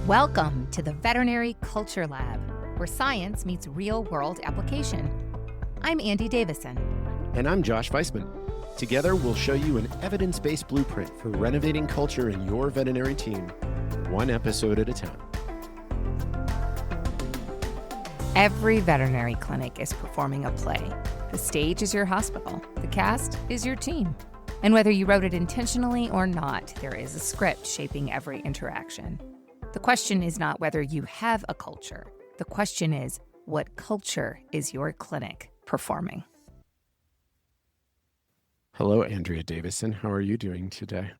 Welcome to the Veterinary Culture Lab, where science meets real-world application. I'm Andi Davison. And I'm Josh Weissman. Together, we'll show you an evidence-based blueprint for renovating culture in your veterinary team, one episode at a time. Every veterinary clinic is performing a play. The stage is your hospital. The cast is your team. And whether you wrote it intentionally or not, there is a script shaping every interaction. The question is not whether you have a culture. The question is, what culture is your clinic performing? Hello, Andrea Davison. How are you doing today?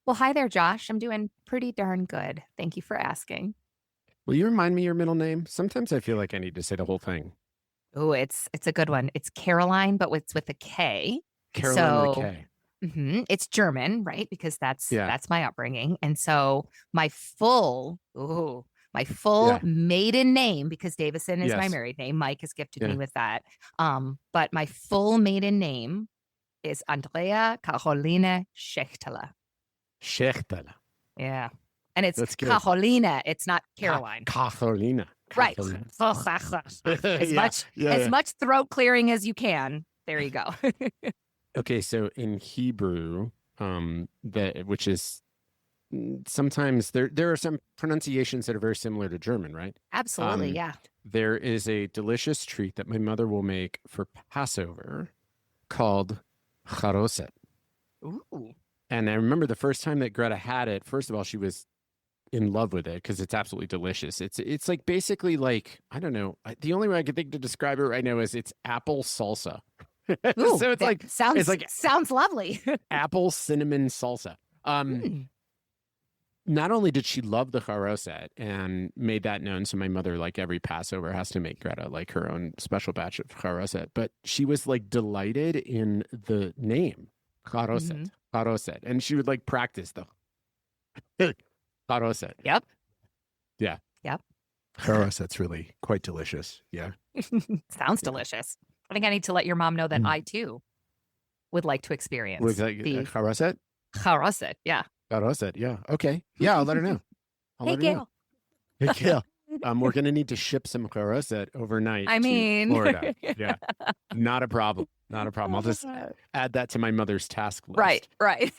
Well, hi there, Josh. I'm doing pretty darn good. Thank you for asking. Will you remind me your middle name? Sometimes I feel like I need to say the whole thing. Oh, it's a good one. It's Caroline, but it's with a K. Caroline with a K. It's German, right? Because that's my upbringing. And so my full maiden name, because Davison is my married name. Mike has gifted me with that. But my full maiden name is Andrea Caroline Schechtele. Schechtele. Yeah. And it's Carolina. It's not Caroline. Carolina. Right. As much throat clearing as you can. There you go. Okay, so in Hebrew, which is sometimes there are some pronunciations that are very similar to German, right? Absolutely, yeah. There is a delicious treat that my mother will make for Passover called Charo-set. Ooh. And I remember the first time that Greta had it, first of all, she was in love with it because it's absolutely delicious. It's like basically like, I don't know, the only way I could think to describe it right now is it's apple salsa. Ooh, so sounds lovely. Apple cinnamon salsa. Not only did she love the Charo-set and made that known, so my mother, like every Passover, has to make Greta like her own special batch of Charo-set, but she was like delighted in the name Charo-set, Charo-set, and she would like practice the Charo-set. Yep. Yeah. Yep. Charo-set's really quite delicious. Yeah. Sounds delicious. I think I need to let your mom know that I too would like to experience the Charo-set. Charo-set, yeah. Charo-set, yeah. Okay. Yeah, I'll let her know. Hey, Gail. Hey, Gail. We're going to need to ship some Charo-set overnight to Florida. Yeah. Not a problem. Not a problem. I'll just add that to my mother's task list. Right.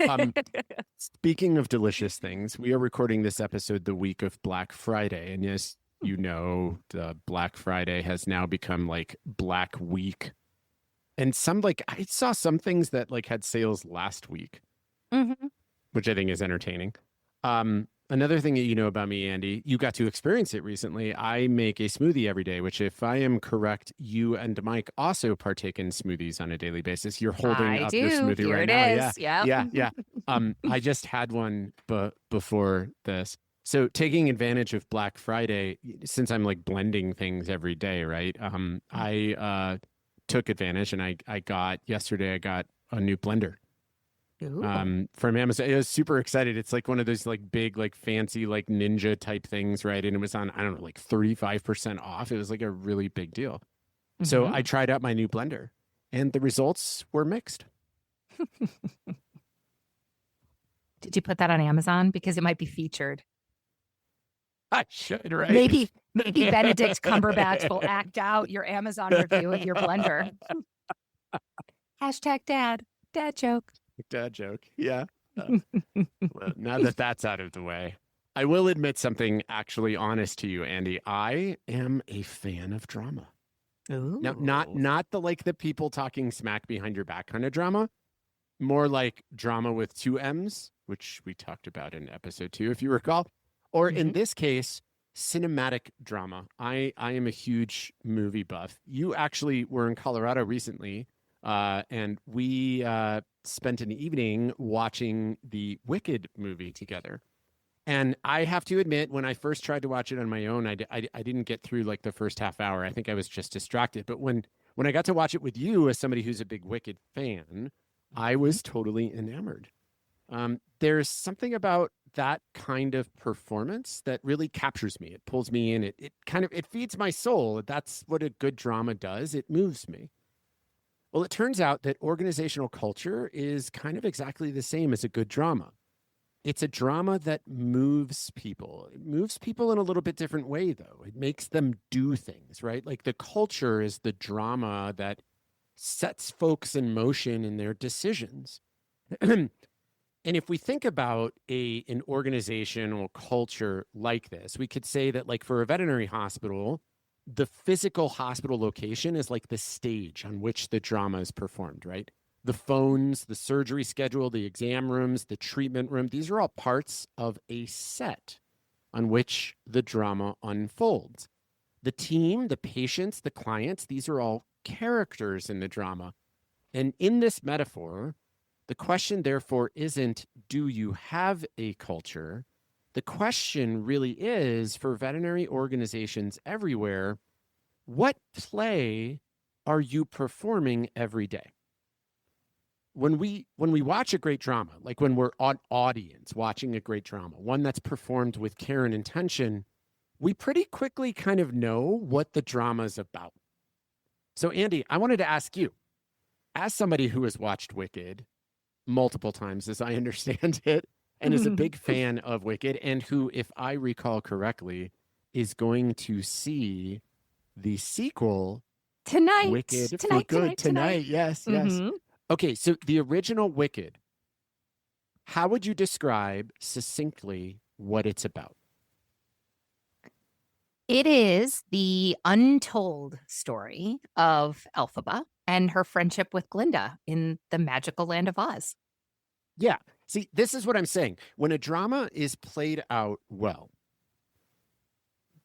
Speaking of delicious things, we are recording this episode the week of Black Friday. And yes, you know, the Black Friday has now become like Black Week. And I saw some things that like had sales last week, which I think is entertaining. Another thing that you know about me, Andi, you got to experience it recently. I make a smoothie every day, which if I am correct, you and Mike also partake in smoothies on a daily basis. You're holding up your smoothie Here right now. Yeah. I just had one before this. So taking advantage of Black Friday, since I'm like blending things every day, right? I took advantage and I got a new blender. From Amazon. I was super excited. It's like one of those like big, like fancy, like ninja type things, right? And it was on, I don't know, like 35% off. It was like a really big deal. So I tried out my new blender and the results were mixed. Did you put that on Amazon? Because it might be featured. I should, right? Maybe Benedict Cumberbatch will act out your Amazon review of your blender. Hashtag dad joke. Dad joke. Yeah. Well, now that that's out of the way, I will admit something actually honest to you, Andi. I am a fan of drama. Ooh. Now, not the like the people talking smack behind your back kind of drama, more like drama with two M's, which we talked about in episode 2, if you recall. Or in this case, cinematic drama. I am a huge movie buff. You actually were in Colorado recently, and we spent an evening watching the Wicked movie together. And I have to admit, when I first tried to watch it on my own, I didn't get through like the first half hour. I think I was just distracted. But when I got to watch it with you as somebody who's a big Wicked fan, I was totally enamored. There's something about that kind of performance that really captures me. It pulls me in. It feeds my soul. That's what a good drama does. It moves me. Well, it turns out that organizational culture is kind of exactly the same as a good drama. It's a drama that moves people. It moves people in a little bit different way, though. It makes them do things, right? Like the culture is the drama that sets folks in motion in their decisions. And if we think about an organizational culture like this, we could say that, like, for a veterinary hospital, the physical hospital location is like the stage on which the drama is performed, right? The phones, the surgery schedule, the exam rooms, the treatment room, these are all parts of a set on which the drama unfolds. The team, the patients, the clients, these are all characters in the drama. And in this metaphor, the question, therefore, isn't, do you have a culture? The question really is, for veterinary organizations everywhere, what play are you performing every day? When we watch a great drama, like when we're an audience watching a great drama, one that's performed with care and intention, we pretty quickly kind of know what the drama is about. So, Andi, I wanted to ask you, as somebody who has watched Wicked multiple times, as I understand it, and is a big fan of Wicked, and who, if I recall correctly, is going to see the sequel tonight. Wicked for Good tonight. Yes, yes. Okay, so the original Wicked, how would you describe succinctly what it's about? It is the untold story of Elphaba and her friendship with Glinda in the magical land of Oz. Yeah. See, this is what I'm saying. When a drama is played out well,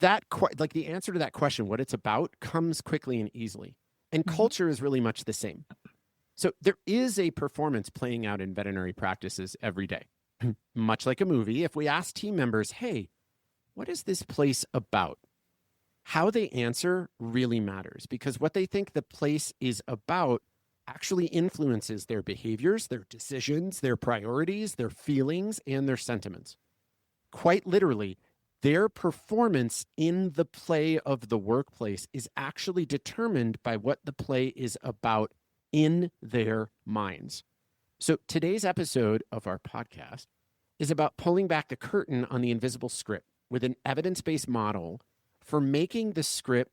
like the answer to that question, what it's about, comes quickly and easily. And culture is really much the same. So there is a performance playing out in veterinary practices every day. Much like a movie, if we ask team members, hey, what is this place about? How they answer really matters, because what they think the place is about actually influences their behaviors, their decisions, their priorities, their feelings, and their sentiments. Quite literally, their performance in the play of the workplace is actually determined by what the play is about in their minds. So today's episode of our podcast is about pulling back the curtain on the invisible script with an evidence-based model for making the script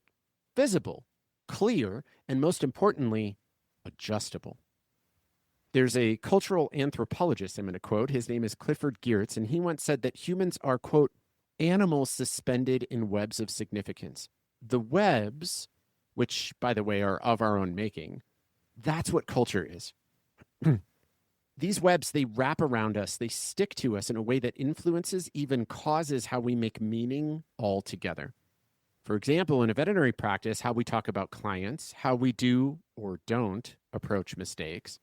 visible, clear, and most importantly, adjustable. There's a cultural anthropologist I'm going to quote. His name is Clifford Geertz, and he once said that humans are, quote, animals suspended in webs of significance. The webs, which, by the way, are of our own making, that's what culture is. These webs, they wrap around us. They stick to us in a way that influences, even causes how we make meaning altogether. For example, in a veterinary practice, how we talk about clients, how we do or don't approach mistakes,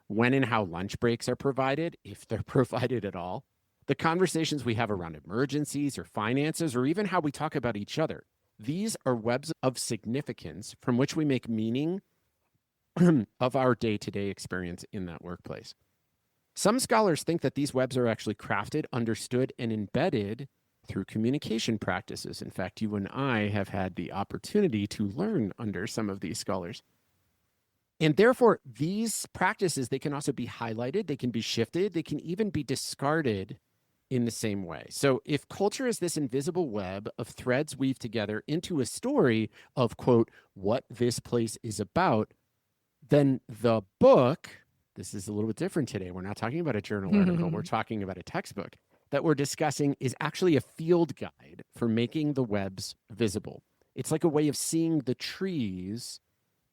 when and how lunch breaks are provided, if they're provided at all, the conversations we have around emergencies or finances, or even how we talk about each other. These are webs of significance from which we make meaning of our day-to-day experience in that workplace. Some scholars think that these webs are actually crafted, understood, and embedded through communication practices. In fact, you and I have had the opportunity to learn under some of these scholars. And therefore, these practices, they can also be highlighted, they can be shifted, they can even be discarded in the same way. So if culture is this invisible web of threads weaved together into a story of, quote, what this place is about, then the book, this is a little bit different today. We're not talking about a journal article. We're talking about a textbook that we're discussing is actually a field guide for making the webs visible. It's like a way of seeing the trees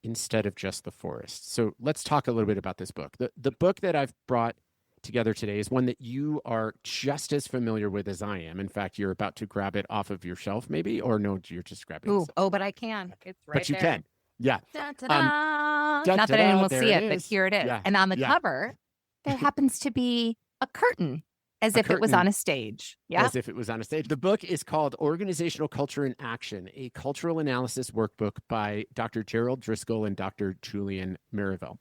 instead of just the forest. So let's talk a little bit about this book. The book that I've brought together today is one that you are just as familiar with as I am. In fact, you're about to grab it off of your shelf, maybe, or no, you're just grabbing it. Oh, but I can. It's right but you there. can. Yeah. Not that anyone will see it, but here it is. Yeah. And on the cover, there happens to be a curtain, as if it was on a stage. Yeah. As if it was on a stage. The book is called Organizational Culture in Action, a cultural analysis workbook by Dr. Gerald Driskill and Dr. Julian Mirivel.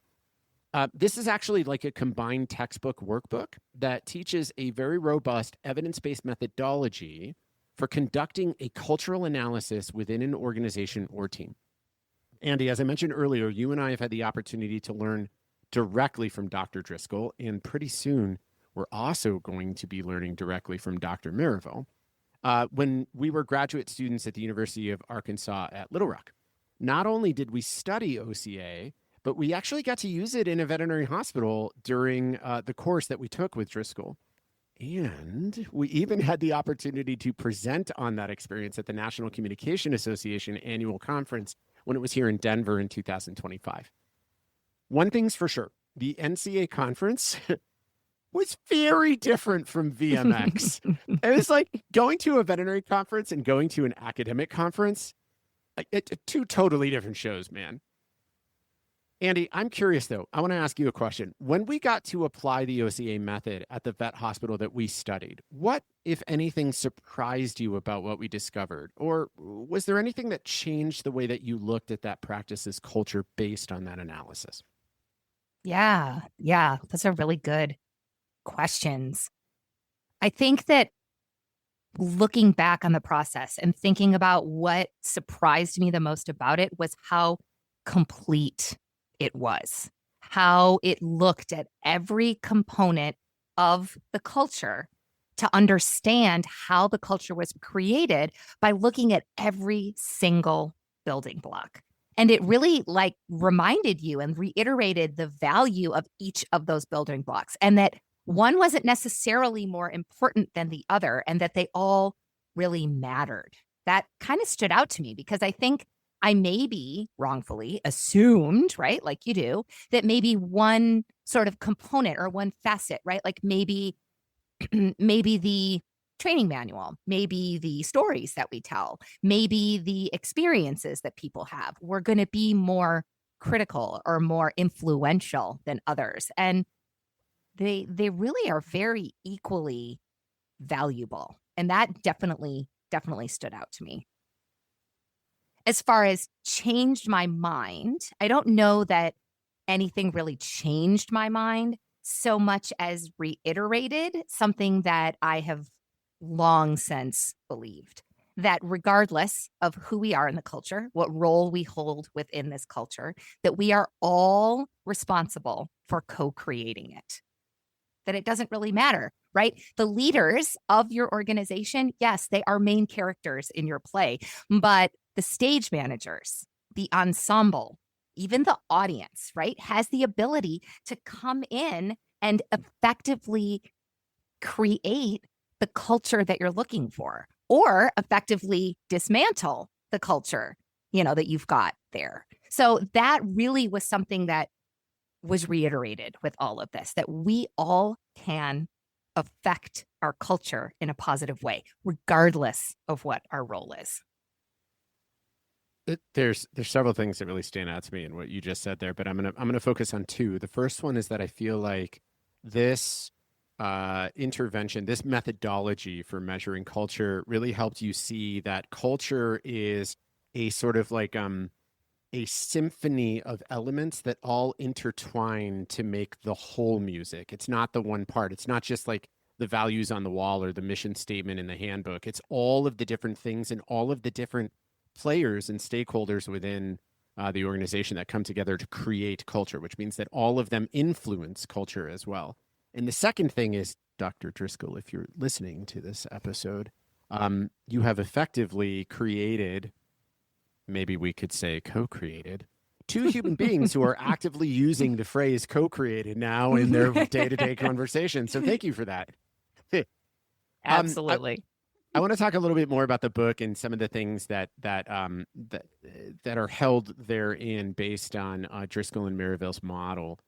This is actually like a combined textbook workbook that teaches a very robust evidence-based methodology for conducting a cultural analysis within an organization or team. Andi, as I mentioned earlier, you and I have had the opportunity to learn directly from Dr. Driskill, and pretty soon we're also going to be learning directly from Dr. Mirivel when we were graduate students at the University of Arkansas at Little Rock. Not only did we study OCA, but we actually got to use it in a veterinary hospital during the course that we took with Driskill. And we even had the opportunity to present on that experience at the National Communication Association annual conference when it was here in Denver in 2025. One thing's for sure, the NCA conference was very different from VMX. It was like going to a veterinary conference and going to an academic conference. Two totally different shows, man. Andi, I'm curious though. I want to ask you a question. When we got to apply the OCA method at the vet hospital that we studied, what, if anything, surprised you about what we discovered? Or was there anything that changed the way that you looked at that practice's culture based on that analysis? Yeah. Those are really good questions. I think that looking back on the process and thinking about what surprised me the most about it was how complete it was, how it looked at every component of the culture to understand how the culture was created by looking at every single building block. And it really reminded you and reiterated the value of each of those building blocks, and that one wasn't necessarily more important than the other, and that they all really mattered. That kind of stood out to me because I think I maybe wrongfully assumed, right, like you do, that maybe one sort of component or one facet, right, like maybe the training manual, maybe the stories that we tell, maybe the experiences that people have, were going to be more critical or more influential than others. And they really are very equally valuable. And that definitely stood out to me. As far as changed my mind, I don't know that anything really changed my mind so much as reiterated something that I have long since believed, that regardless of who we are in the culture, what role we hold within this culture, that we are all responsible for co-creating it. That it doesn't really matter, right? The leaders of your organization, yes, they are main characters in your play, but the stage managers, the ensemble, even the audience, right, has the ability to come in and effectively create the culture that you're looking for, or effectively dismantle the culture, that you've got there. So that really was something that was reiterated with all of this, that we all can affect our culture in a positive way, regardless of what our role is. There's several things that really stand out to me in what you just said there, but I'm gonna focus on two. The first one is that I feel like this intervention, this methodology for measuring culture, really helped you see that culture is a sort of like a symphony of elements that all intertwine to make the whole music. It's not the one part. It's not just like the values on the wall or the mission statement in the handbook. It's all of the different things and all of the different players and stakeholders within the organization that come together to create culture, which means that all of them influence culture as well. And the second thing is, Dr. Driskill, if you're listening to this episode, you have effectively created, maybe we could say co-created, two human beings who are actively using the phrase co-created now in their day-to-day conversation. So thank you for that. Absolutely. I want to talk a little bit more about the book and some of the things that are held therein based on Driskill and Mirivel's model.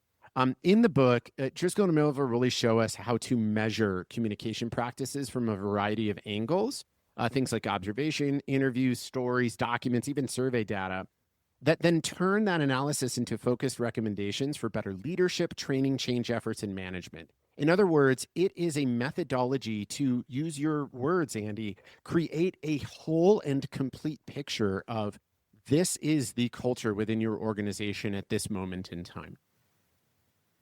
In the book, Driskill and Mirivel really show us how to measure communication practices from a variety of angles, things like observation, interviews, stories, documents, even survey data, that then turn that analysis into focused recommendations for better leadership, training, change efforts, and management. In other words, it is a methodology to, use your words, Andi, create a whole and complete picture of this is the culture within your organization at this moment in time.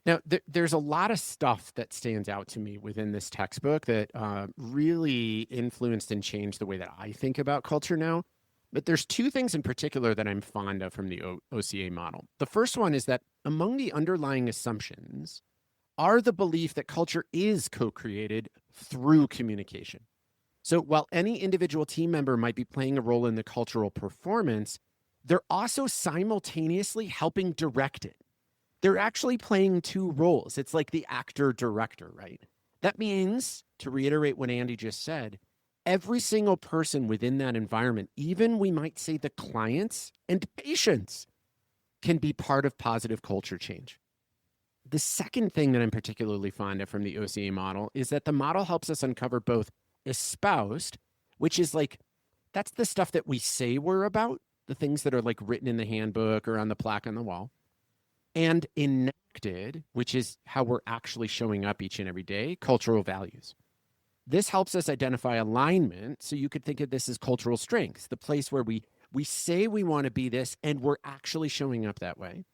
Now, there's a lot of stuff that stands out to me within this textbook that really influenced and changed the way that I think about culture now. But there's two things in particular that I'm fond of from the OCA model. The first one is that among the underlying assumptions are the belief that culture is co-created through communication. So while any individual team member might be playing a role in the cultural performance, they're also simultaneously helping direct it. They're actually playing two roles. It's like the actor-director, right? That means, to reiterate what Andi just said, every single person within that environment, even we might say the clients and patients, can be part of positive culture change. The second thing that I'm particularly fond of from the OCA model is that the model helps us uncover both espoused, which is like, that's the stuff that we say we're about, the things that are like written in the handbook or on the plaque on the wall, and enacted, which is how we're actually showing up each and every day, cultural values. This helps us identify alignment. So you could think of this as cultural strengths, the place where we say we want to be this and we're actually showing up that way.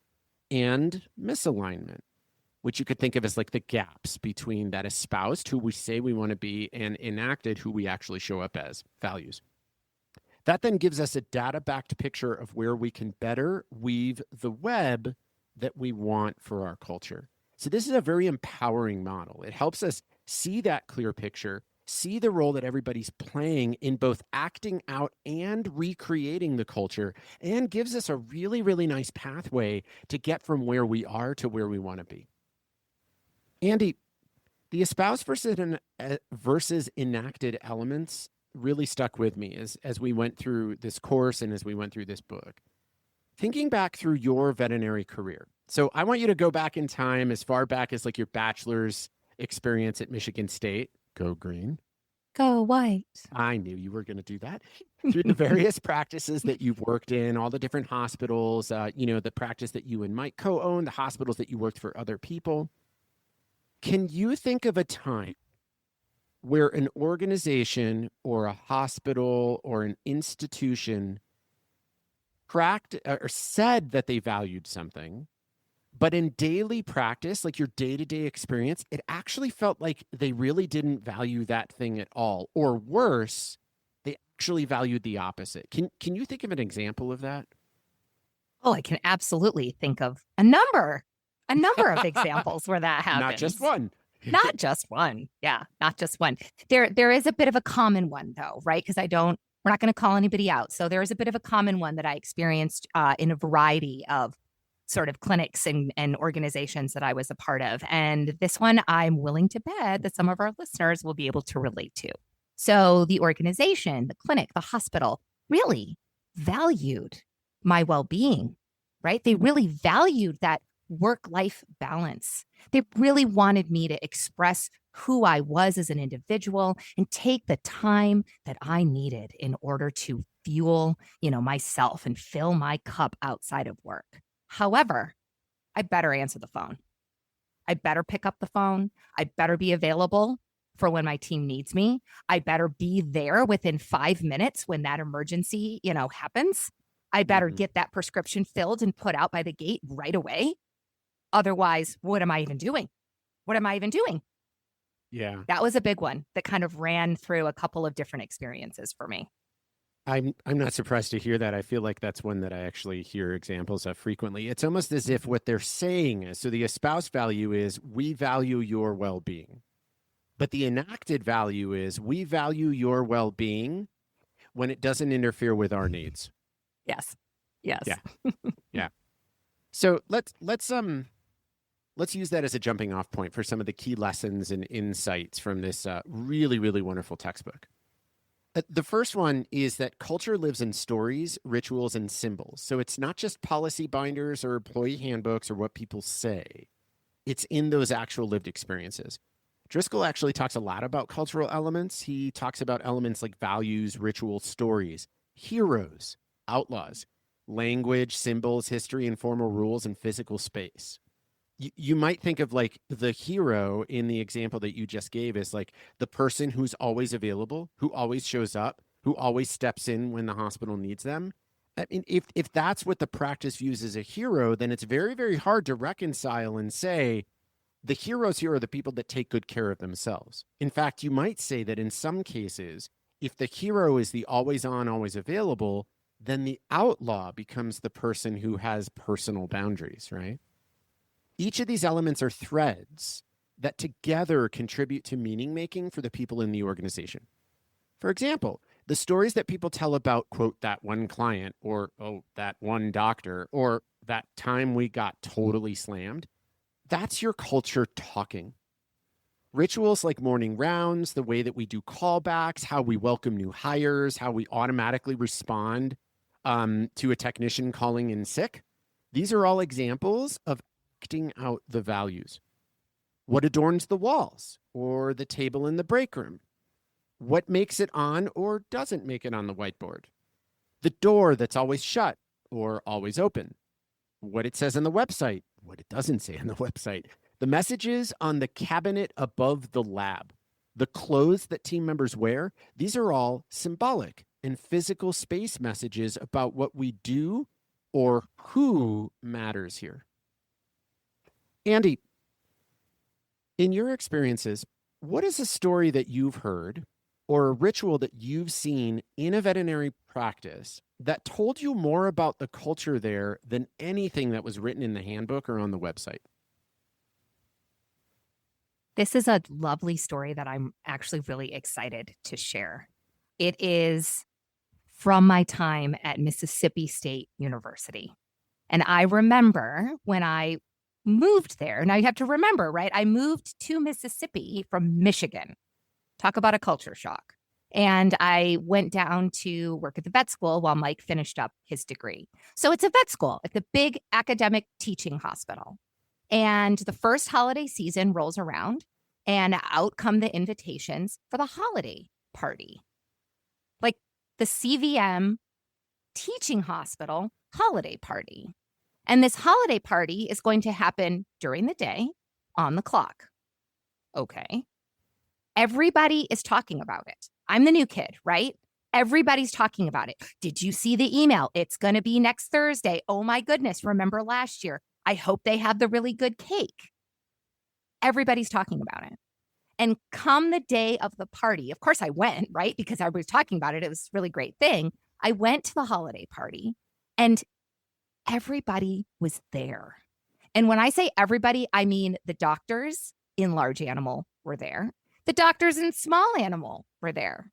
And misalignment, which you could think of as like the gaps between that espoused, who we say we want to be, and enacted, who we actually show up as, values. That then gives us a data-backed picture of where we can better weave the web that we want for our culture. So this is a very empowering model. It helps us see that clear picture, see the role that everybody's playing in both acting out and recreating the culture, and gives us a really, really nice pathway to get from where we are to where we want to be. Andi, the espoused versus enacted elements really stuck with me as we went through this course and as we went through this book. Thinking back through your veterinary career. So I want you to go back in time as far back as like your bachelor's experience at Michigan State. Go green. Go white. I knew you were going to do that. Through the various practices that you've worked in, all the different hospitals, the practice that you and Mike co-owned, the hospitals that you worked for other people. Can you think of a time where an organization or a hospital or an institution said that they valued something, but in daily practice, like your day-to-day experience, it actually felt like they really didn't value that thing at all, or worse, they actually valued the opposite? Can you think of an example of that? Oh, I can absolutely think of a number of examples where that happens. Not just one. Not just one. Yeah, not just one. There is a bit of a common one though, right? Because we're not going to call anybody out. So there is a bit of a common one that I experienced in a variety of sort of clinics and organizations that I was a part of. And this one, I'm willing to bet that some of our listeners will be able to relate to. So the organization, the clinic, the hospital really valued my well-being, right? They really valued that work-life balance. They really wanted me to express who I was as an individual and take the time that I needed in order to fuel, myself and fill my cup outside of work. However, I better answer the phone. I better pick up the phone. I better be available for when my team needs me. I better be there within 5 minutes when that emergency, happens. I better get that prescription filled and put out by the gate right away. Otherwise, what am I even doing? Yeah. That was a big one that kind of ran through a couple of different experiences for me. I'm not surprised to hear that. I feel like that's one that I actually hear examples of frequently. It's almost as if what they're saying is, so the espoused value is, we value your well-being. But the enacted value is, we value your well-being when it doesn't interfere with our needs. Yes. Yeah. Yeah. So let's use that as a jumping off point for some of the key lessons and insights from this really, really wonderful textbook. The first one is that culture lives in stories, rituals, and symbols. So it's not just policy binders or employee handbooks or what people say. It's in those actual lived experiences. Driskill actually talks a lot about cultural elements. He talks about elements like values, rituals, stories, heroes, outlaws, language, symbols, history, informal rules, and physical space. You might think of like the hero in the example that you just gave as like the person who's always available, who always shows up, who always steps in when the hospital needs them. I mean, if that's what the practice views as a hero, then it's very, very hard to reconcile and say the heroes here are the people that take good care of themselves. In fact, you might say that in some cases, if the hero is the always on, always available, then the outlaw becomes the person who has personal boundaries, right? Each of these elements are threads that together contribute to meaning making for the people in the organization. For example, the stories that people tell about, quote, that one client, or, oh, that one doctor, or that time we got totally slammed, that's your culture talking. Rituals like morning rounds, the way that we do callbacks, how we welcome new hires, how we automatically respond to a technician calling in sick, these are all examples of acting out the values. What adorns the walls or the table in the break room? What makes it on or doesn't make it on the whiteboard? The door that's always shut or always open? What it says on the website, what it doesn't say on the website? The messages on the cabinet above the lab, the clothes that team members wear, these are all symbolic and physical space messages about what we do or who matters here. Andi, in your experiences, what is a story that you've heard or a ritual that you've seen in a veterinary practice that told you more about the culture there than anything that was written in the handbook or on the website? This is a lovely story that I'm actually really excited to share. It is from my time at Mississippi State University. And I remember when I moved there. Now you have to remember, right? I moved to Mississippi from Michigan. Talk about a culture shock. And I went down to work at the vet school while Mike finished up his degree. So it's a vet school. It's a big academic teaching hospital. And the first holiday season rolls around and out come the invitations for the holiday party. Like the CVM teaching hospital holiday party. And this holiday party is going to happen during the day on the clock. Okay. Everybody is talking about it. I'm the new kid, right? Everybody's talking about it. Did you see the email? It's going to be next Thursday. Oh my goodness. Remember last year? I hope they have the really good cake. Everybody's talking about it. And come the day of the party, of course I went, right? Because everybody was talking about it. It was a really great thing. I went to the holiday party and everybody was there. And when I say everybody, I mean the doctors in large animal were there. The doctors in small animal were there.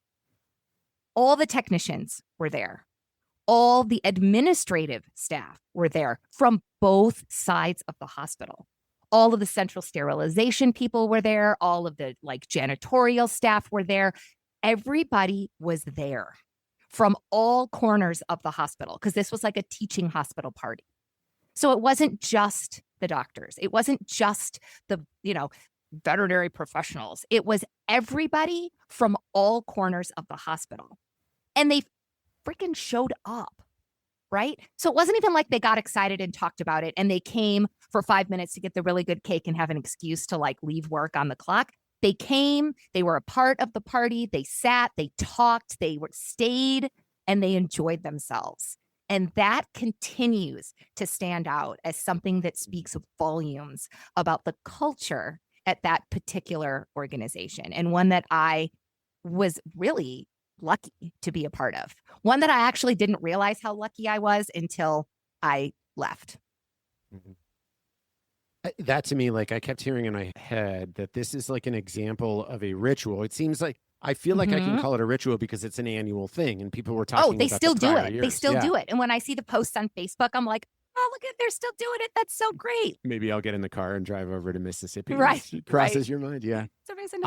All the technicians were there. All the administrative staff were there from both sides of the hospital. All of the central sterilization people were there. All of the janitorial staff were there. Everybody was there from all corners of the hospital because this was like a teaching hospital party. So it wasn't just the doctors. It wasn't just the, veterinary professionals. It was everybody from all corners of the hospital. And they freaking showed up, right? So it wasn't even like they got excited and talked about it and they came for 5 minutes to get the really good cake and have an excuse to leave work on the clock. They came, they were a part of the party, they sat, they talked, stayed, and they enjoyed themselves. And that continues to stand out as something that speaks volumes about the culture at that particular organization, and one that I was really lucky to be a part of. One that I actually didn't realize how lucky I was until I left. Mm-hmm. That to me, I kept hearing in my head that this is an example of a ritual. It seems like I feel like I can call it a ritual because it's an annual thing and people were talking about they still do it. years. They still do it. And when I see the posts on Facebook, I'm like, oh, look at, they're still doing it. That's so great. Maybe I'll get in the car and drive over to Mississippi. Right. Crosses your mind. Yeah. It's amazing.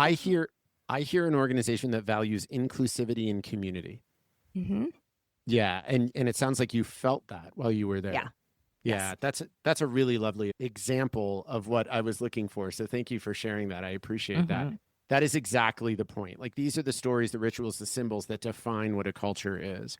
I hear an organization that values inclusivity and community. Mm-hmm. Yeah. And it sounds like you felt that while you were there. Yeah. Yeah. Yes. That's a really lovely example of what I was looking for. So thank you for sharing that. I appreciate that. That is exactly the point. These are the stories, the rituals, the symbols that define what a culture is.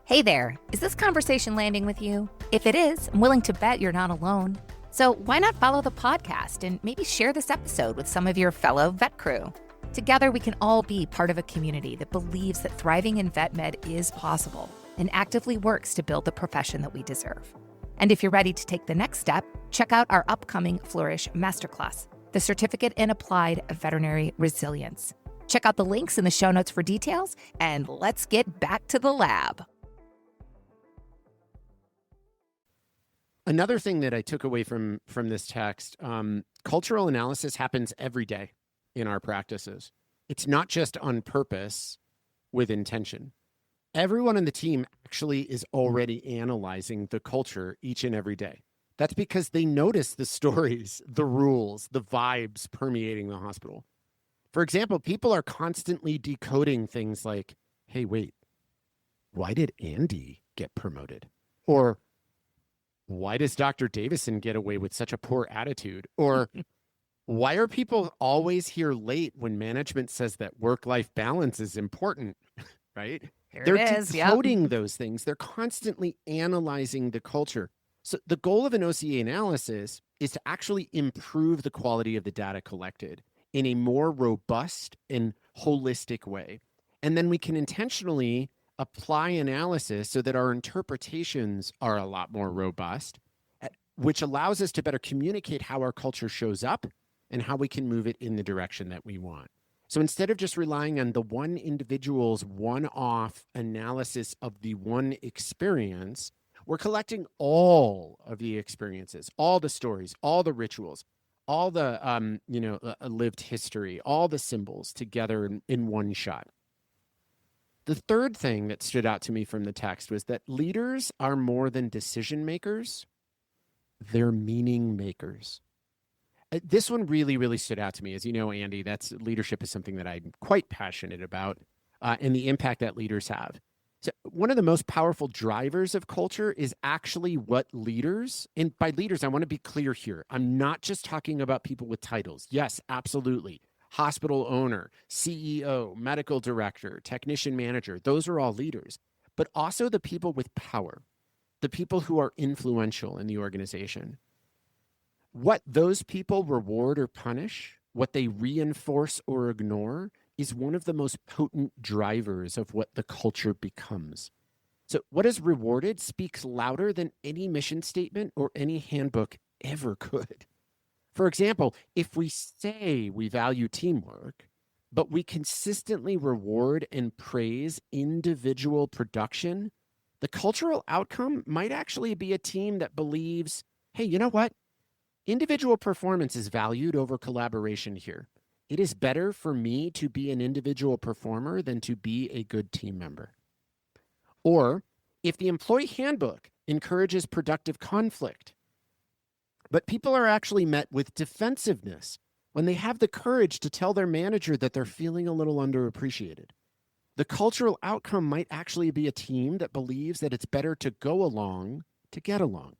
Hey there, is this conversation landing with you? If it is, I'm willing to bet you're not alone. So why not follow the podcast and maybe share this episode with some of your fellow vet crew? Together, we can all be part of a community that believes that thriving in vet med is possible and actively works to build the profession that we deserve. And if you're ready to take the next step, check out our upcoming Flourish Masterclass, the Certificate in Applied Veterinary Resilience. Check out the links in the show notes for details, and let's get back to the lab. Another thing that I took away from this text, cultural analysis happens every day in our practices. It's not just on purpose with intention. Everyone in the team actually is already analyzing the culture each and every day. That's because they notice the stories, the rules, the vibes permeating the hospital. For example, people are constantly decoding things like, hey, wait, why did Andi get promoted? Or why does Dr. Davison get away with such a poor attitude? Or why are people always here late when management says that work-life balance is important, right? They're decoding those things. They're constantly analyzing the culture. So the goal of an OCA analysis is to actually improve the quality of the data collected in a more robust and holistic way. And then we can intentionally apply analysis so that our interpretations are a lot more robust, which allows us to better communicate how our culture shows up and how we can move it in the direction that we want. So instead of just relying on the one individual's one-off analysis of the one experience, we're collecting all of the experiences, all the stories, all the rituals, all the lived history, all the symbols together in one shot. The third thing that stood out to me from the text was that leaders are more than decision makers, they're meaning makers. This one really, really stood out to me. As you know, Andi, leadership is something that I'm quite passionate about, and the impact that leaders have. So one of the most powerful drivers of culture is actually what leaders, and by leaders, I want to be clear here. I'm not just talking about people with titles. Yes, absolutely. Hospital owner, CEO, medical director, technician manager, those are all leaders, but also the people with power, the people who are influential in the organization. What those people reward or punish, what they reinforce or ignore, is one of the most potent drivers of what the culture becomes. So what is rewarded speaks louder than any mission statement or any handbook ever could. For example, if we say we value teamwork, but we consistently reward and praise individual production, the cultural outcome might actually be a team that believes, hey, you know what? Individual performance is valued over collaboration here. It is better for me to be an individual performer than to be a good team member. Or if the employee handbook encourages productive conflict, but people are actually met with defensiveness when they have the courage to tell their manager that they're feeling a little underappreciated, the cultural outcome might actually be a team that believes that it's better to go along to get along.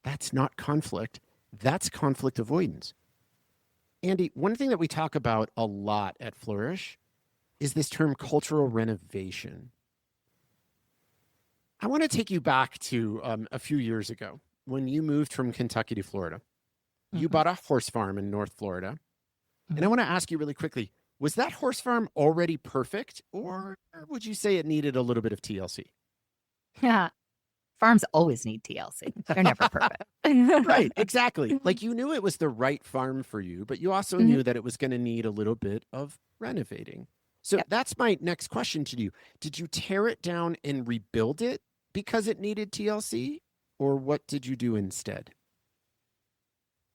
That's not conflict. That's conflict avoidance. Andi, one thing that we talk about a lot at Flourish is this term cultural renovation. I want to take you back to a few years ago when you moved from Kentucky to Florida. You bought a horse farm in North Florida. And I want to ask you really quickly, was that horse farm already perfect, or would you say it needed a little bit of TLC? Yeah. Farms always need TLC. They're never perfect. Right, exactly. Like you knew it was the right farm for you, but you also knew that it was going to need a little bit of renovating. So that's my next question to you. Did you tear it down and rebuild it because it needed TLC, or what did you do instead?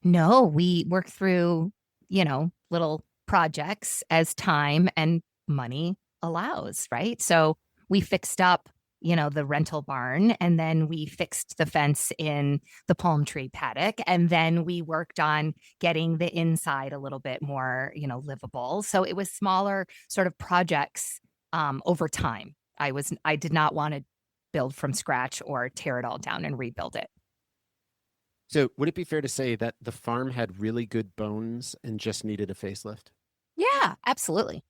No, we work through, little projects as time and money allows, right? So we fixed up, the rental barn, and then we fixed the fence in the palm tree paddock. And then we worked on getting the inside a little bit more, livable. So it was smaller sort of projects over time. I did not want to build from scratch or tear it all down and rebuild it. So would it be fair to say that the farm had really good bones and just needed a facelift? Yeah, absolutely.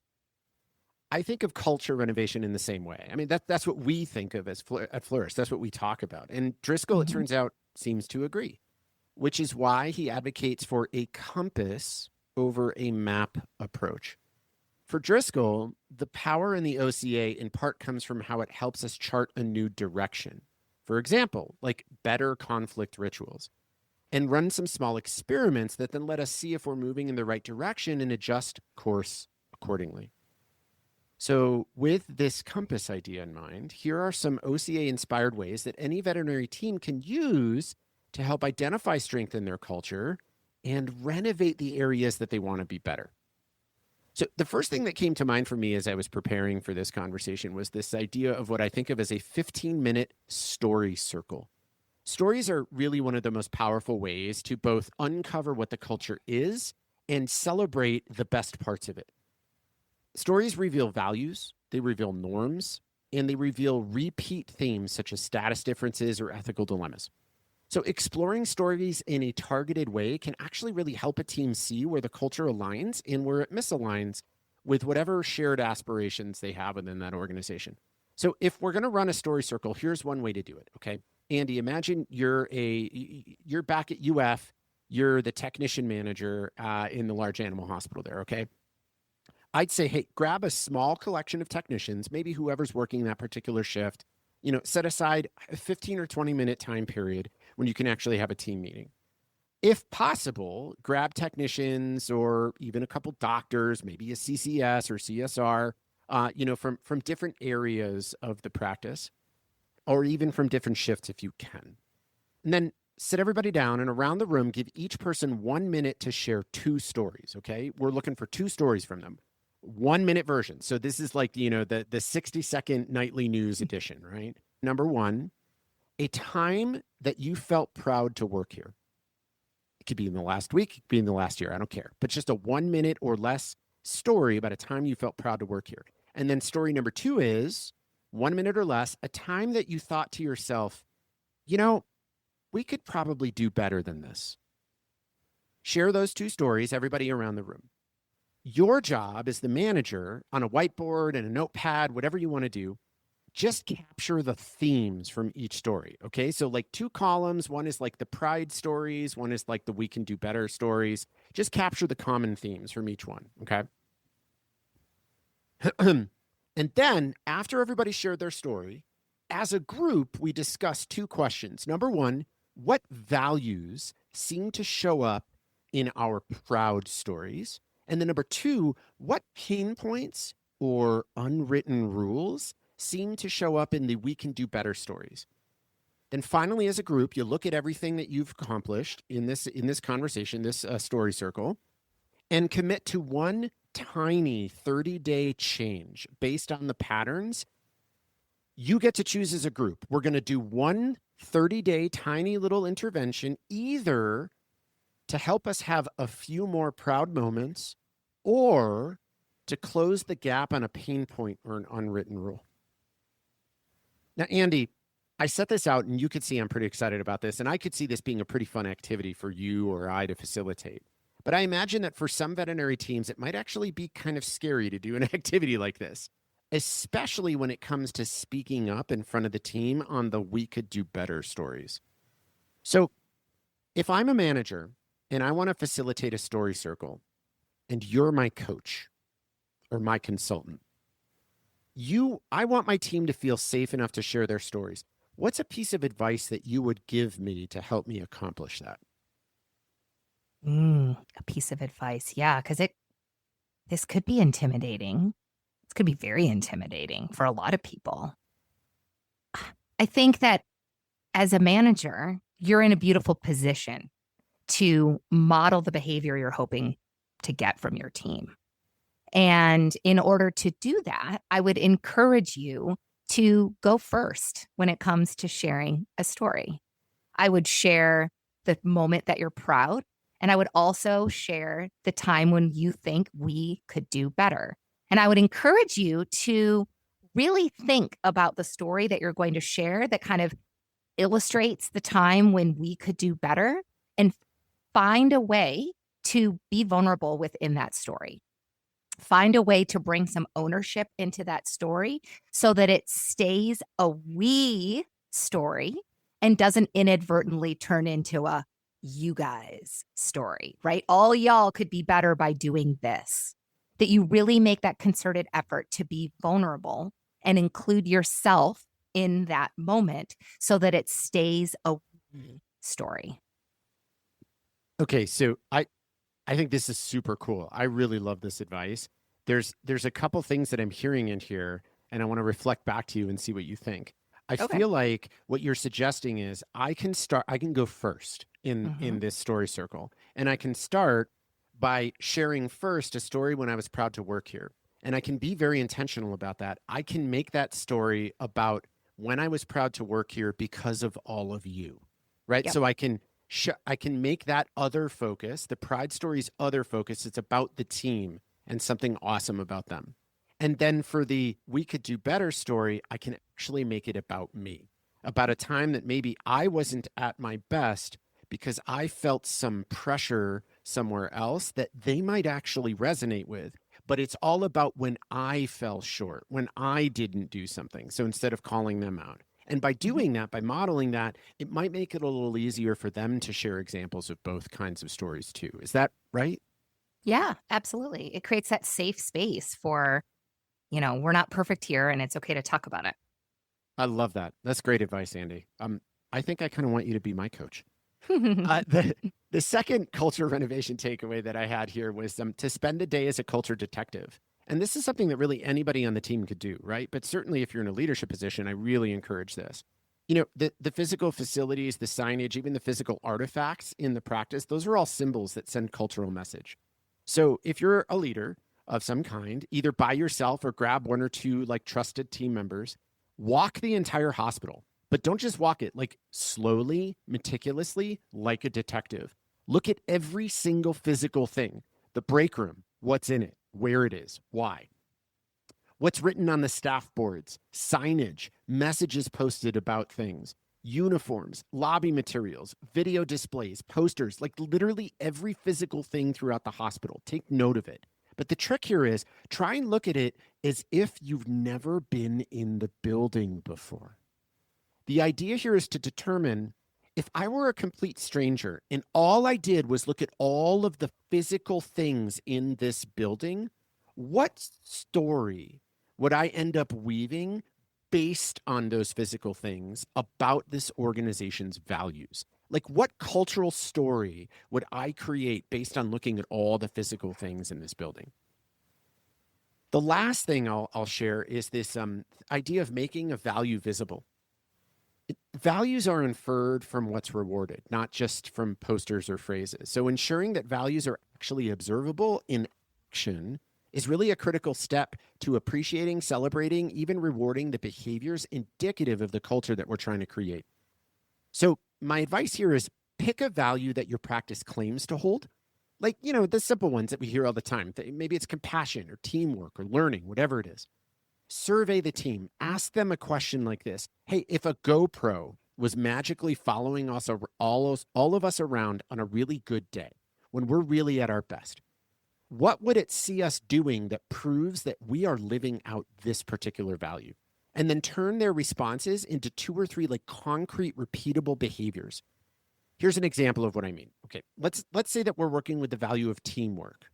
I think of culture renovation in the same way. I mean, that's what we think of as at Flourish. That's what we talk about. And Driskill, it turns out, seems to agree, which is why he advocates for a compass over a map approach. For Driskill, the power in the OCA in part comes from how it helps us chart a new direction. For example, like better conflict rituals, and run some small experiments that then let us see if we're moving in the right direction and adjust course accordingly. So with this compass idea in mind, here are some OCA-inspired ways that any veterinary team can use to help identify strength in their culture and renovate the areas that they want to be better. So the first thing that came to mind for me as I was preparing for this conversation was this idea of what I think of as a 15-minute story circle. Stories are really one of the most powerful ways to both uncover what the culture is and celebrate the best parts of it. Stories reveal values, they reveal norms, and they reveal repeat themes such as status differences or ethical dilemmas. So exploring stories in a targeted way can actually really help a team see where the culture aligns and where it misaligns with whatever shared aspirations they have within that organization. So if we're going to run a story circle, here's one way to do it, okay? Andy, imagine you're back at UF, you're the technician manager in the large animal hospital there, okay? I'd say, hey, grab a small collection of technicians, maybe whoever's working that particular shift, set aside a 15 or 20-minute time period when you can actually have a team meeting. If possible, grab technicians or even a couple doctors, maybe a CCS or CSR, from different areas of the practice, or even from different shifts if you can. And then sit everybody down and around the room, give each person 1 minute to share 2 stories, okay? We're looking for 2 stories from them. 1 minute version. So this is like, the 60-second nightly news edition, right? Number 1, a time that you felt proud to work here. It could be in the last week, it could be in the last year, I don't care. But just a 1 minute or less story about a time you felt proud to work here. And then story number 2 is 1 minute or less, a time that you thought to yourself, we could probably do better than this. Share those 2 stories, everybody around the room. Your job as the manager on a whiteboard and a notepad, whatever you want to do, just capture the themes from each story, okay? So like 2 columns, one is like the pride stories, one is like the we can do better stories. Just capture the common themes from each one, okay? And then after everybody shared their story, as a group, we discussed 2 questions. Number 1, what values seem to show up in our proud stories? And then number 2, what pain points or unwritten rules seem to show up in the we can do better stories? Then finally, as a group, you look at everything that you've accomplished in this conversation, this story circle, and commit to one tiny 30-day change based on the patterns you get to choose as a group. We're going to do one 30-day tiny little intervention, either to help us have a few more proud moments or to close the gap on a pain point or an unwritten rule. Now, Andy, I set this out and you could see I'm pretty excited about this, and I could see this being a pretty fun activity for you or I to facilitate. But I imagine that for some veterinary teams, it might actually be kind of scary to do an activity like this, especially when it comes to speaking up in front of the team on the we could do better stories. So if I'm a manager and I want to facilitate a story circle, and you're my coach or my consultant, I want my team to feel safe enough to share their stories. What's a piece of advice that you would give me to help me accomplish that? A piece of advice. Yeah, because this could be intimidating. This could be very intimidating for a lot of people. I think that as a manager, you're in a beautiful position to model the behavior you're hoping to get from your team. And in order to do that, I would encourage you to go first when it comes to sharing a story. I would share the moment that you're proud, and I would also share the time when you think we could do better. And I would encourage you to really think about the story that you're going to share that kind of illustrates the time when we could do better, and find a way to be vulnerable within that story. Find a way to bring some ownership into that story so that it stays a we story and doesn't inadvertently turn into a you guys story, right? All y'all could be better by doing this. That you really make that concerted effort to be vulnerable and include yourself in that moment so that it stays a we story. Okay, so I think this is super cool. I really love this advice. There's a couple things that I'm hearing in here, and I want to reflect back to you and see what you think. I Okay. feel like what you're suggesting is I can go first in this story circle. And I can start by sharing first a story when I was proud to work here. And I can be very intentional about that. I can make that story about when I was proud to work here because of all of you, right? Yep. So I can make that other focus, the pride story's other focus. It's about the team and something awesome about them. And then for the we could do better story, I can actually make it about me, about a time that maybe I wasn't at my best because I felt some pressure somewhere else that they might actually resonate with. But it's all about when I fell short, when I didn't do something. So instead of calling them out. And by doing that, by modeling that, it might make it a little easier for them to share examples of both kinds of stories too. Is that right? Yeah, absolutely. It creates that safe space for, we're not perfect here and it's okay to talk about it. I love that. That's great advice, Andy. I think I kind of want you to be my coach. The second culture renovation takeaway that I had here was to spend a day as a culture detective. And this is something that really anybody on the team could do, right? But certainly if you're in a leadership position, I really encourage this. The physical facilities, the signage, even the physical artifacts in the practice, those are all symbols that send cultural message. So if you're a leader of some kind, either by yourself or grab one or two like trusted team members, walk the entire hospital. But don't just walk it, like slowly, meticulously, like a detective. Look at every single physical thing. The break room, what's in it, where it is, why. What's written on the staff boards, signage, messages posted about things, uniforms, lobby materials, video displays, posters, like literally every physical thing throughout the hospital. Take note of it. But the trick here is try and look at it as if you've never been in the building before. The idea here is to determine if I were a complete stranger and all I did was look at all of the physical things in this building, what story would I end up weaving based on those physical things about this organization's values? Like what cultural story would I create based on looking at all the physical things in this building? The last thing I'll share is this idea of making a value visible. Values are inferred from what's rewarded, not just from posters or phrases. So ensuring that values are actually observable in action is really a critical step to appreciating, celebrating, even rewarding the behaviors indicative of the culture that we're trying to create. So my advice here is pick a value that your practice claims to hold. Like, the simple ones that we hear all the time. Maybe it's compassion or teamwork or learning, whatever it is. Survey the team. Ask them a question like this. Hey, if a GoPro was magically following us, all of us around on a really good day, when we're really at our best, what would it see us doing that proves that we are living out this particular value? And then turn their responses into 2 or 3 like concrete, repeatable behaviors. Here's an example of what I mean. Okay, let's say that we're working with the value of teamwork.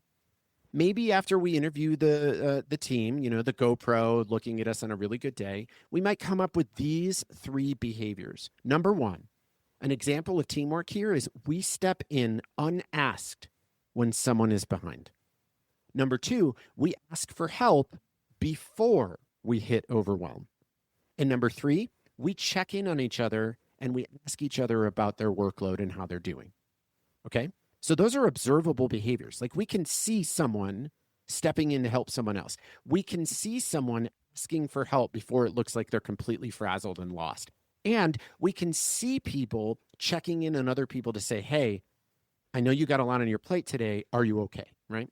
Maybe after we interview the team, the GoPro looking at us on a really good day, we might come up with these 3 behaviors. Number 1, an example of teamwork here is we step in unasked when someone is behind. Number 2, we ask for help before we hit overwhelm. And number 3, we check in on each other and we ask each other about their workload and how they're doing. Okay? So those are observable behaviors. Like we can see someone stepping in to help someone else. We can see someone asking for help before it looks like they're completely frazzled and lost. And we can see people checking in on other people to say, hey, I know you got a lot on your plate today. Are you okay? Right?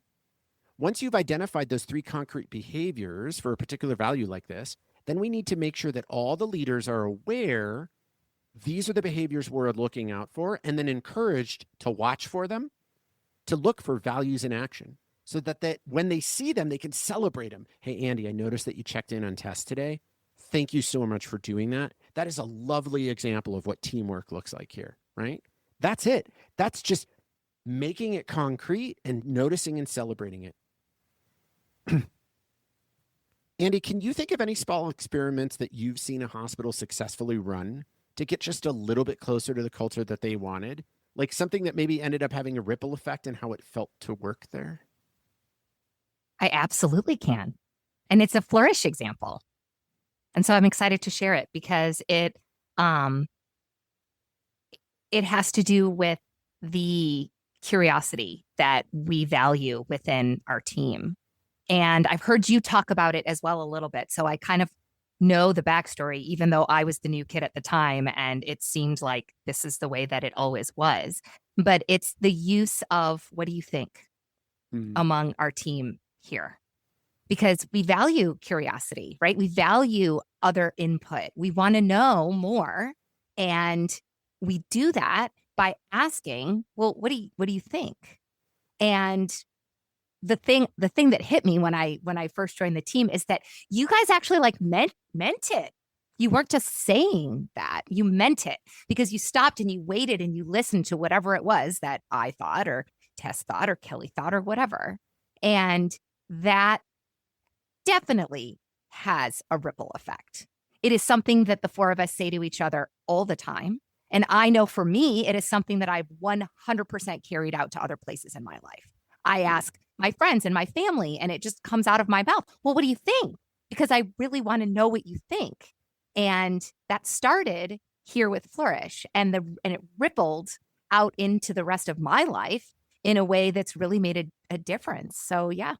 Once you've identified those 3 concrete behaviors for a particular value like this, then we need to make sure that all the leaders are aware these are the behaviors we're looking out for, and then encouraged to watch for them, to look for values in action, so that when they see them, they can celebrate them. Hey, Andy, I noticed that you checked in on tests today. Thank you so much for doing that. That is a lovely example of what teamwork looks like here, right? That's it. That's just making it concrete and noticing and celebrating it. Andy, can you think of any small experiments that you've seen a hospital successfully run to get just a little bit closer to the culture that they wanted? Like something that maybe ended up having a ripple effect in how it felt to work there? I absolutely can. And it's a Flourish example. And so I'm excited to share it because it has to do with the curiosity that we value within our team. And I've heard you talk about it as well a little bit. So I kind of know the backstory, even though I was the new kid at the time and it seemed like this is the way that it always was. But it's the use of what do you think among our team here? Because we value curiosity, right? We value other input. We want to know more. And we do that by asking, well, what do you think? And the thing that hit me when I first joined the team is that you guys actually like meant it. You weren't just saying that, you meant it because you stopped and you waited and you listened to whatever it was that I thought or Tess thought or Kelly thought or whatever. And that definitely has a ripple effect. It is something that the four of us say to each other all the time. And I know for me, it is something that I've 100% carried out to other places in my life. I ask my friends and my family, and it just comes out of my mouth. Well, what do you think? Because I really want to know what you think. And that started here with Flourish, and it rippled out into the rest of my life in a way that's really made a difference. So, yeah.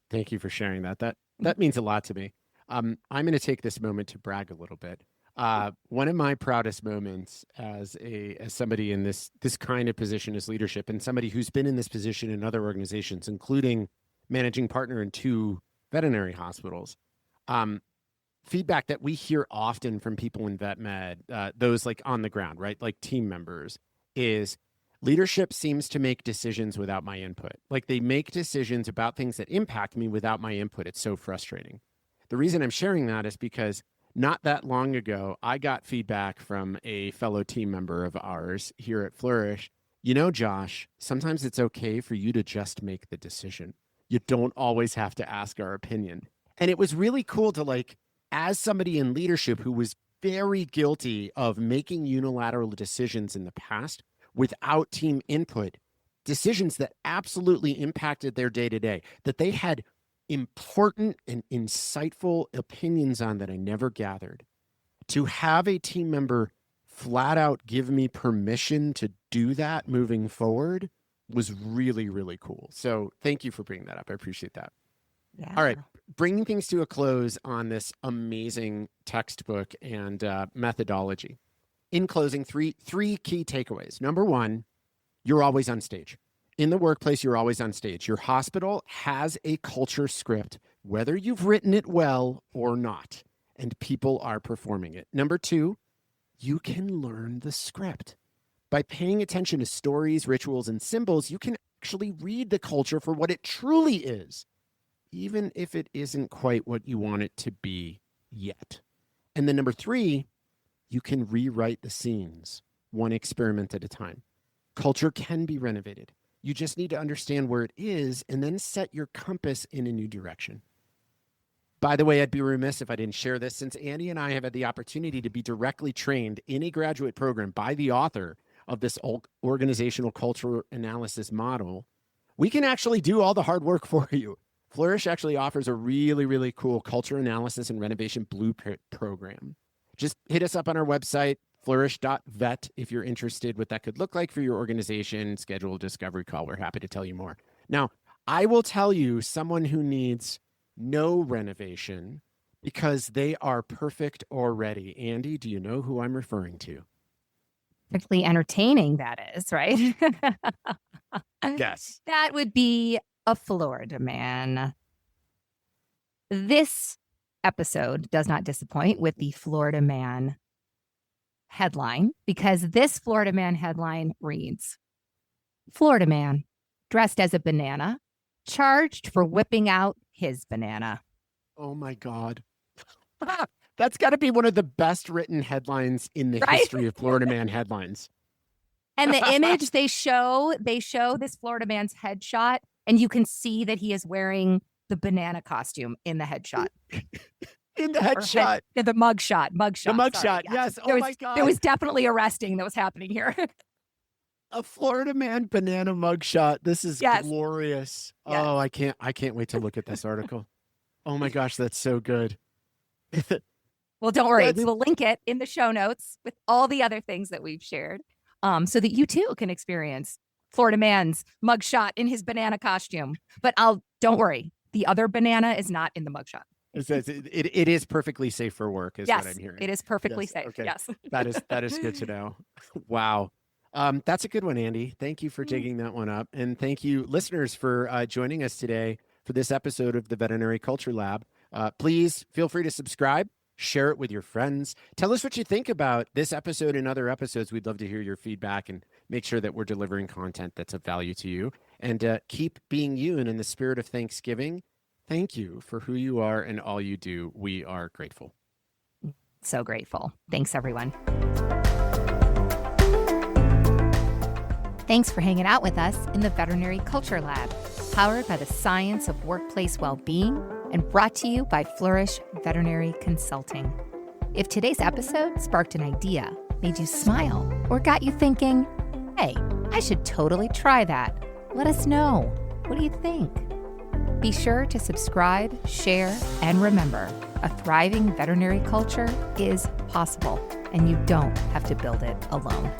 Thank you for sharing that. That means a lot to me. I'm going to take this moment to brag a little bit. One of my proudest moments as somebody in this kind of position is leadership, and somebody who's been in this position in other organizations, including managing partner in 2 veterinary hospitals. Feedback that we hear often from people in vet med, those like on the ground, right? Like team members, is leadership seems to make decisions without my input. Like they make decisions about things that impact me without my input. It's so frustrating. The reason I'm sharing that is because not that long ago, I got feedback from a fellow team member of ours here at Flourish. You know, Josh, sometimes it's okay for you to just make the decision. You don't always have to ask our opinion. And it was really cool to, like, as somebody in leadership who was very guilty of making unilateral decisions in the past without team input, decisions that absolutely impacted their day-to-day, that they had important and insightful opinions on that I never gathered. To have a team member flat out give me permission to do that moving forward was really, really cool. So thank you for bringing that up. I appreciate that. Yeah. All right. Bringing things to a close on this amazing textbook and methodology. In closing, three key takeaways. Number one, you're always on stage. In the workplace, you're always on stage. Your hospital has a culture script, whether you've written it well or not, and people are performing it. Number two, you can learn the script. By paying attention to stories, rituals, and symbols, you can actually read the culture for what it truly is, even if it isn't quite what you want it to be yet. And then number three, you can rewrite the scenes, one experiment at a time. Culture can be renovated. You just need to understand where it is and then set your compass in a new direction. By the way, I'd be remiss if I didn't share this, since Andi and I have had the opportunity to be directly trained in a graduate program by the author of this organizational culture analysis model. We can actually do all the hard work for you. Flourish actually offers a really, really cool culture analysis and renovation blueprint program. Just hit us up on our website, flourish.vet, if you're interested what that could look like for your organization. Schedule a discovery call. We're happy to tell you more. Now, I will tell you someone who needs no renovation because they are perfect already. Andi, do you know who I'm referring to? Perfectly entertaining, that is, right? Yes. That would be a Florida man. This episode does not disappoint with the Florida man headline, because this Florida man headline reads, Florida man dressed as a banana, charged for whipping out his banana. Oh my God. That's got to be one of the best written headlines in the history of Florida man headlines. And the image they show this Florida man's headshot, and you can see that he is wearing the banana costume in the headshot. In the headshot. The mugshot. The mugshot, yes. Oh my God. There was definitely arresting that was happening here. A Florida man banana mugshot. This is glorious. Yes. Oh, I can't wait to look at this article. Oh my gosh, that's so good. Well, don't worry. We will link it in the show notes with all the other things that we've shared, so that you too can experience Florida man's mugshot in his banana costume. But don't worry. The other banana is not in the mugshot. It is perfectly safe for work, is what I'm hearing. It is perfectly safe. Okay. Yes. That is good to know. Wow. That's a good one, Andi. Thank you for taking that one up. And thank you, listeners, for joining us today for this episode of the Veterinary Culture Lab. Please feel free to subscribe, share it with your friends. Tell us what you think about this episode and other episodes. We'd love to hear your feedback and make sure that we're delivering content that's of value to you. And keep being you. And in the spirit of Thanksgiving, thank you for who you are and all you do. We are grateful. So grateful. Thanks, everyone. Thanks for hanging out with us in the Veterinary Culture Lab, powered by the science of workplace well-being and brought to you by Flourish Veterinary Consulting. If today's episode sparked an idea, made you smile, or got you thinking, hey, I should totally try that, let us know. What do you think? Be sure to subscribe, share, and remember, a thriving veterinary culture is possible, and you don't have to build it alone.